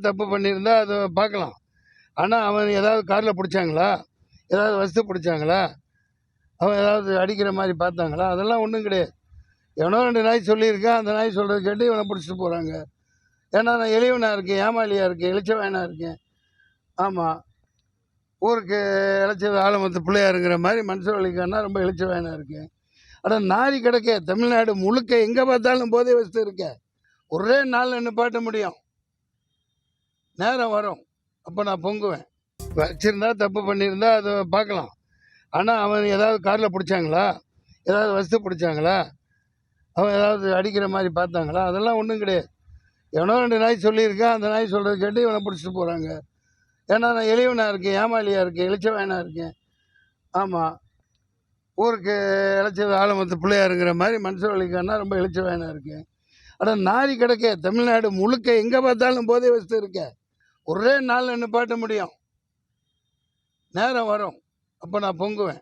தப்பு பண்ணியிருந்தா அதை பார்க்கலாம். ஆனால் அவன் ஏதாவது காரில் பிடிச்சாங்களா, ஏதாவது வசதி பிடிச்சாங்களா, அவன் ஏதாவது அடிக்கிற மாதிரி பார்த்தாங்களா, அதெல்லாம் ஒன்றும் கிடையாது. எவனோ 2 நாய் சொல்லியிருக்கான், அந்த நாய் சொல்கிறத கேட்டு இவனை பிடிச்சிட்டு போகிறாங்க. ஏன்னா நான் எளியவனாக இருக்கேன், ஏமாளியாக இருக்கேன், இளிச்சவாயனாக இருக்கேன். ஆமாம், ஊருக்கு இளைச்ச ஆலமத்து பிள்ளையாருங்கிற மாதிரி மனுஷ வழிக்கானா ரொம்ப இளிச்சவாயனாக இருக்கேன். ஆனால் நாரி கிடக்க தமிழ்நாடு முழுக்க எங்கே பார்த்தாலும் போதை வசதி இருக்க. ஒரே நாளில் நிப்பாட்ட முடியும். நேரம் வரும், அப்போ நான் பொங்குவேன். வச்சிருந்தா தப்பு பண்ணியிருந்தா அதை பார்க்கலாம். ஆனால் அவன் ஏதாவது காரில் பிடிச்சாங்களா, ஏதாவது வசதி பிடிச்சாங்களா, அவன் ஏதாவது அடிக்கிற மாதிரி பார்த்தாங்களா, அதெல்லாம் ஒன்றும் கிடையாது. எவனோ 2 நாய் சொல்லியிருக்கான், அந்த நாய் சொல்கிறத கேட்டு இவனை பிடிச்சிட்டு போகிறாங்க. ஏன்னா நான் எளியவனாக இருக்கேன், ஏமாளியாக இருக்கேன், இளிச்சவாயனாக இருக்கேன். ஆமாம், ஊருக்கு இளைச்ச ஆலமத்து பிள்ளையாருங்கிற மாதிரி மனுஷ வழிக்கானா ரொம்ப இளிச்சவாயனாக இருக்கேன். ஆனால் நாரி கிடக்க தமிழ்நாடு முழுக்க எங்கே பார்த்தாலும் போதை வசதி இருக்க. ஒரே நாளில் நிப்பாட்ட முடியும். நேரம் வரும், அப்போ நான் பொங்குவேன்.